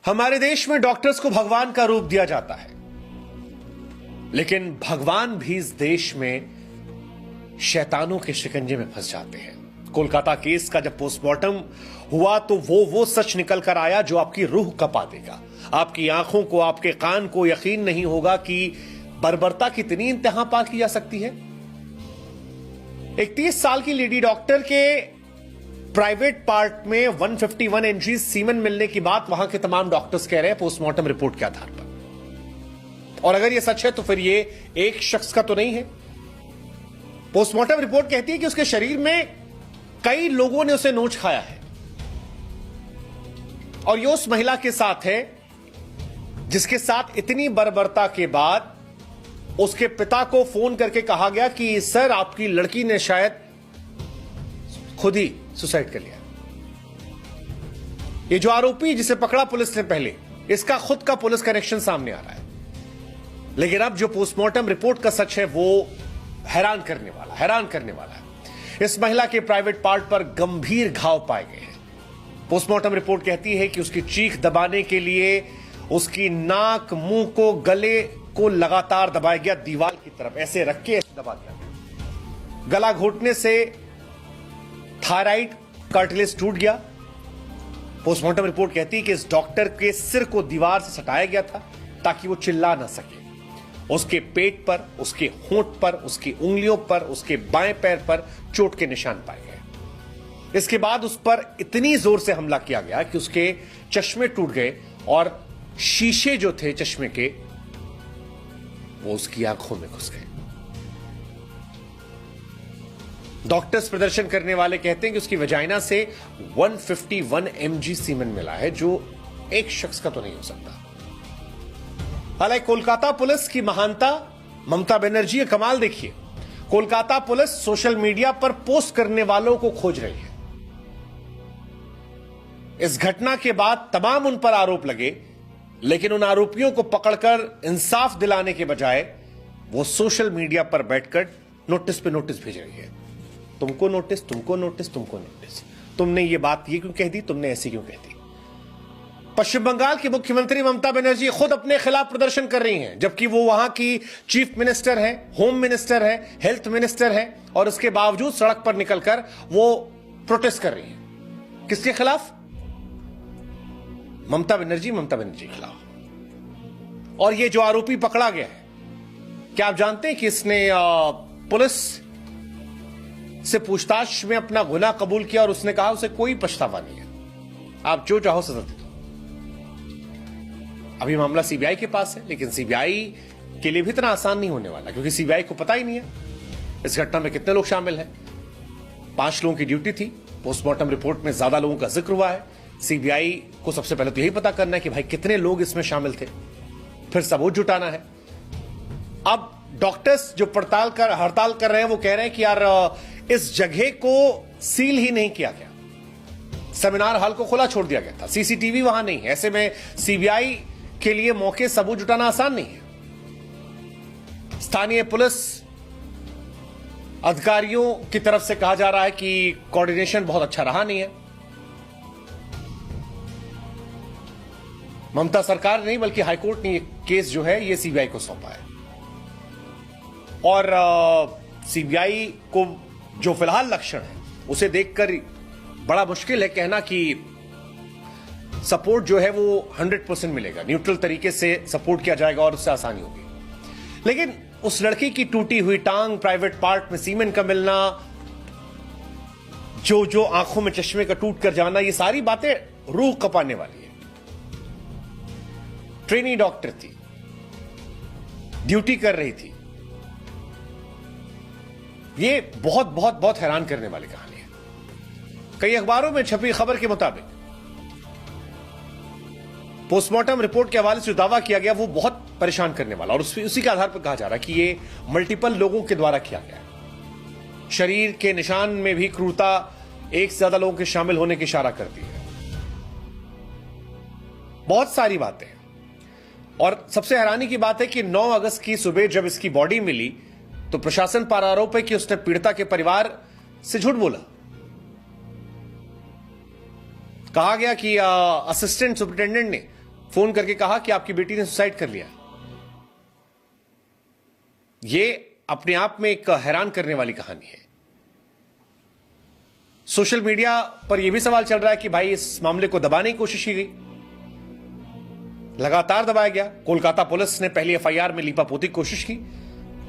हमारे देश में डॉक्टर्स को भगवान का रूप दिया जाता है, लेकिन भगवान भी इस देश में शैतानों के शिकंजे में फंस जाते हैं। कोलकाता केस का जब पोस्टमार्टम हुआ तो वो सच निकल कर आया जो आपकी रूह कपा देगा। आपकी आंखों को, आपके कान को यकीन नहीं होगा कि बर्बरता कितनी इंतहा पार की जा सकती है। एक 30 साल की लेडी डॉक्टर के प्राइवेट पार्ट में 151 mg सीमेन मिलने की बात वहां के तमाम डॉक्टर्स कह रहे हैं पोस्टमार्टम रिपोर्ट के आधार पर। और अगर यह सच है तो फिर यह एक शख्स का तो नहीं है। पोस्टमार्टम रिपोर्ट कहती है कि उसके शरीर में कई लोगों ने उसे नोच खाया है और यह उस महिला के साथ है जिसके साथ इतनी बर्बरता के बाद उसके पिता को फोन करके कहा गया कि सर आपकी लड़की ने शायद खुद ही सुसाइड कर लिया। ये जो आरोपी जिसे पकड़ा पुलिस ने पहले, इसका खुद का पुलिस कनेक्शन सामने आ रहा है। लेकिन अब जो पोस्टमार्टम रिपोर्ट का सच है वो हैरान करने वाला है। इस महिला के प्राइवेट पार्ट पर गंभीर घाव पाए गए हैं। पोस्टमार्टम रिपोर्ट कहती है कि उसकी चीख दबाने के लिए उसकी नाक, मुंह को, गले को लगातार दबाया गया, दीवार की तरफ ऐसे रख के ऐसे दबा दिया। गला घोटने से थायराइड कार्टिलेज टूट गया। पोस्टमार्टम रिपोर्ट कहती है कि इस डॉक्टर के सिर को दीवार से सटाया गया था ताकि वो चिल्ला ना सके। उसके पेट पर, उसके होंठ पर, उसकी उंगलियों पर, उसके बाएं पैर पर चोट के निशान पाए गए। इसके बाद उस पर इतनी जोर से हमला किया गया कि उसके चश्मे टूट गए और शीशे जो थे चश्मे के वो उसकी आंखों में घुस गए। डॉक्टर्स प्रदर्शन करने वाले कहते हैं कि उसकी वजाइना से 151 mg सीमेन मिला है, जो एक शख्स का तो नहीं हो सकता। हालांकि कोलकाता पुलिस की महानता, ममता बनर्जी, कमाल देखिए। कोलकाता पुलिस सोशल मीडिया पर पोस्ट करने वालों को खोज रही है। इस घटना के बाद तमाम उन पर आरोप लगे, लेकिन उन आरोपियों को पकड़कर इंसाफ दिलाने के बजाय वो सोशल मीडिया पर बैठकर नोटिस पे नोटिस भेज रही है। तुमको नोटिस, तुमको नोटिस, तुमको नोटिस। तुमने ये बात ये क्यों कह दी, तुमने ऐसी क्यों कह दी। पश्चिम बंगाल की मुख्यमंत्री ममता बनर्जी खुद अपने खिलाफ प्रदर्शन कर रही हैं, जबकि वो वहां की चीफ मिनिस्टर है, होम मिनिस्टर है, हेल्थ मिनिस्टर है, और इसके बावजूद सड़क पर निकलकर वो प्रोटेस्ट कर रही है। किसके खिलाफ? ममता बनर्जी के खिलाफ। और ये जो आरोपी पकड़ा गया है, क्या आप जानते हैं कि इसने पुलिस से पूछताछ में अपना गुनाह कबूल किया और उसने कहा उसे कोई पछतावा नहीं है, आप जो चाहो सजा दे दो। अभी मामला सीबीआई के पास है, लेकिन सीबीआई के लिए भी इतना आसान नहीं होने वाला, क्योंकि सीबीआई को पता ही नहीं है इस घटना में कितने लोग शामिल हैं। 5 लोगों की ड्यूटी थी। पोस्टमार्टम रिपोर्ट में ज्यादा लोगों का जिक्र हुआ है। सीबीआई को सबसे पहले तो यही पता करना है कि भाई कितने लोग इसमें शामिल थे, फिर सबूत जुटाना है। अब डॉक्टर्स जो हड़ताल कर रहे हैं वो कह रहे हैं कि यार इस जगह को सील ही नहीं किया गया, सेमिनार हॉल को खुला छोड़ दिया गया था, सीसीटीवी वहां नहीं है। ऐसे में सीबीआई के लिए मौके सबूत जुटाना आसान नहीं है। स्थानीय पुलिस अधिकारियों की तरफ से कहा जा रहा है कि कोऑर्डिनेशन बहुत अच्छा रहा नहीं है। ममता सरकार नहीं बल्कि हाईकोर्ट ने ये केस जो है ये सीबीआई को सौंपा है। और सीबीआई को जो फिलहाल लक्षण है उसे देखकर बड़ा मुश्किल है कहना कि सपोर्ट जो है वो 100% मिलेगा, न्यूट्रल तरीके से सपोर्ट किया जाएगा और उससे आसानी होगी। लेकिन उस लड़की की टूटी हुई टांग, प्राइवेट पार्ट में सीमेन का मिलना, जो आंखों में चश्मे का टूट कर जाना, ये सारी बातें रूह कपाने वाली है। ट्रेनी डॉक्टर थी, ड्यूटी कर रही थी। ये बहुत बहुत बहुत हैरान करने वाली कहानी है। कई अखबारों में छपी खबर के मुताबिक पोस्टमार्टम रिपोर्ट के हवाले से जो दावा किया गया वो बहुत परेशान करने वाला, और उसी के आधार पर कहा जा रहा है कि ये मल्टीपल लोगों के द्वारा किया गया है। शरीर के निशान में भी क्रूरता एक से ज्यादा लोगों के शामिल होने की इशारा करती है। बहुत सारी बातें। और सबसे हैरानी की बात है कि 9 अगस्त की सुबह जब इसकी बॉडी मिली तो प्रशासन पर आरोप है कि उसने पीड़िता के परिवार से झूठ बोला। कहा गया कि असिस्टेंट सुपरिटेंडेंट ने फोन करके कहा कि आपकी बेटी ने सुसाइड कर लिया। यह अपने आप में एक हैरान करने वाली कहानी है। सोशल मीडिया पर यह भी सवाल चल रहा है कि भाई इस मामले को दबाने की कोशिश की गई, लगातार दबाया गया। कोलकाता पुलिस ने पहली एफआईआर में लीपापोती की कोशिश की।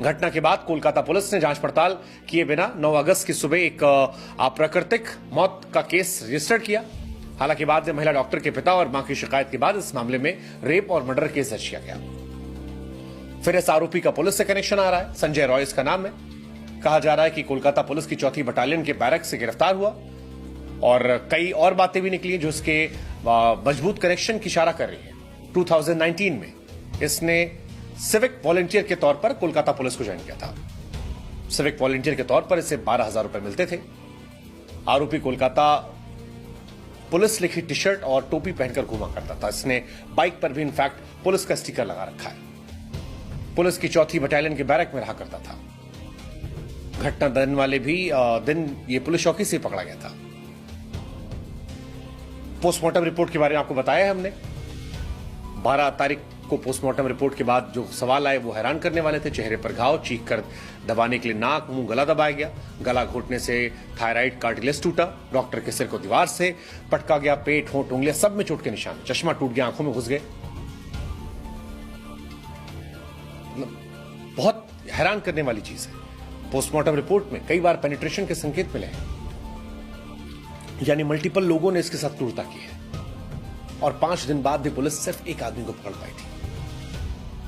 घटना के बाद कोलकाता पुलिस ने जांच पड़ताल किए बिना 9 अगस्त की सुबह एक अप्राकृतिक मौत का केस रजिस्टर किया। हालांकि बाद में महिला डॉक्टर के पिता और मां की शिकायत के बाद इस मामले में रेप और मर्डर केस दर्ज किया गया। फिर इस आरोपी का पुलिस से कनेक्शन आ रहा है। संजय रॉय इसका नाम है। कहा जा रहा है कि कोलकाता पुलिस की 4th बटालियन के बैरक से गिरफ्तार हुआ और कई और बातें भी निकली जो इसके मजबूत कनेक्शन की इशारा कर रही है। 2019 में इसने सिविक वॉलंटियर के तौर पर कोलकाता पुलिस को ज्वाइन किया था। सिविक वॉलंटियर के तौर पर इसे 12,000 रुपए मिलते थे। आरोपी कोलकाता पुलिस लिखी टी शर्ट और टोपी पहनकर घुमा करता था। इसने बाइक पर भी इनफैक्ट पुलिस का स्टिकर लगा रखा है। पुलिस की 4th बटालियन के बैरक में रहा करता था। घटना दिन वाले भी दिन ये पुलिस चौकी से पकड़ा गया था। पोस्टमार्टम रिपोर्ट के बारे में आपको बताया है हमने। 12 तारीख को पोस्टमार्टम रिपोर्ट के बाद जो सवाल आए वो हैरान करने वाले थे। चेहरे पर घाव, चीख कर दबाने के लिए नाक, मुंह, गला दबाया गया। गला घोटने से थायराइड कार्टिलेज टूटा। डॉक्टर के सिर को दीवार से पटका गया। पेट, होंठ, उंगलियां सब में चोट के निशान। चश्मा टूट गया, आंखों में घुस गए। बहुत हैरान करने वाली चीज है। पोस्टमार्टम रिपोर्ट में कई बार पेनिट्रेशन के संकेत मिले हैं, यानी मल्टीपल लोगों ने इसके साथ क्रूरता की है। और 5 दिन बाद भी पुलिस सिर्फ एक आदमी को पकड़ पाई थी।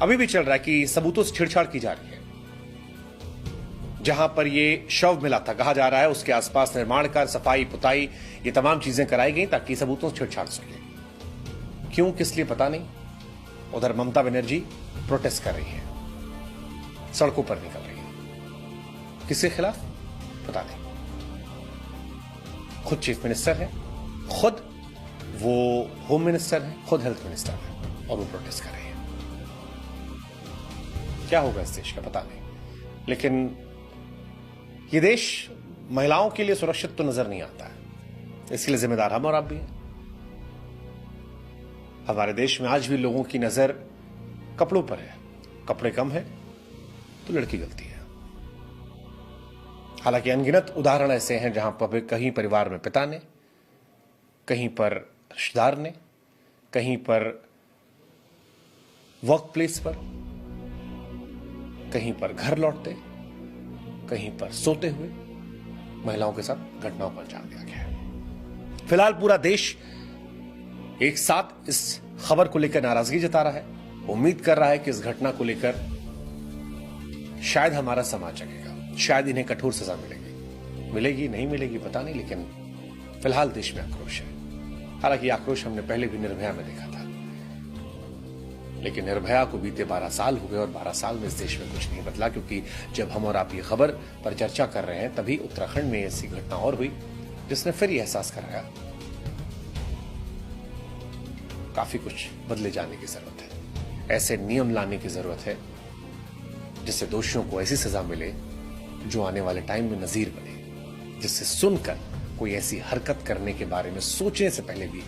अभी भी चल रहा है कि सबूतों से छेड़छाड़ की जा रही है। जहां पर यह शव मिला था, कहा जा रहा है उसके आसपास निर्माण कार्य, सफाई, पुताई, ये तमाम चीजें कराई गई ताकि सबूतों से छेड़छाड़ सके। क्यों, किस लिए, पता नहीं। उधर ममता बनर्जी प्रोटेस्ट कर रही है, सड़कों पर निकल रही है। किसके खिलाफ, पता नहीं। खुद चीफ मिनिस्टर है, खुद वो होम मिनिस्टर है, खुद हेल्थ मिनिस्टर है और वो प्रोटेस्ट कर रही है। क्या होगा इस देश का, पता नहीं। लेकिन ये देश महिलाओं के लिए सुरक्षित तो नजर नहीं आता है। इसके लिए जिम्मेदार हम और आप भी हैं। हमारे देश में आज भी लोगों की नजर कपड़ों पर है। कपड़े कम है तो लड़की गलती है। हालांकि अनगिनत उदाहरण ऐसे हैं जहां पर कहीं परिवार में पिता ने, कहीं पर रिश्तेदार ने, कहीं पर वर्क प्लेस पर, कहीं पर घर लौटते, कहीं पर सोते हुए महिलाओं के साथ घटनाओं को अंजाम दिया गया है। फिलहाल पूरा देश एक साथ इस खबर को लेकर नाराजगी जता रहा है। उम्मीद कर रहा है कि इस घटना को लेकर शायद हमारा समाज जगेगा, शायद इन्हें कठोर सजा मिलेगी। मिलेगी, नहीं मिलेगी, पता नहीं। लेकिन फिलहाल देश में आक्रोश है। हालांकि आक्रोश हमने पहले भी निर्भया में देखा था, लेकिन निर्भया को बीते 12 साल हो गए और 12 साल में इस देश में कुछ नहीं बदला। क्योंकि जब हम और आप ये खबर पर चर्चा कर रहे हैं तभी उत्तराखंड में ऐसी घटना और हुई जिसने फिर ये एहसास कराया काफी कुछ बदले जाने की जरूरत है। ऐसे नियम लाने की जरूरत है जिससे दोषियों को ऐसी सजा मिले जो आने वाले टाइम में नजीर बने, जिससे सुनकर कोई ऐसी हरकत करने के बारे में सोचने से पहले भी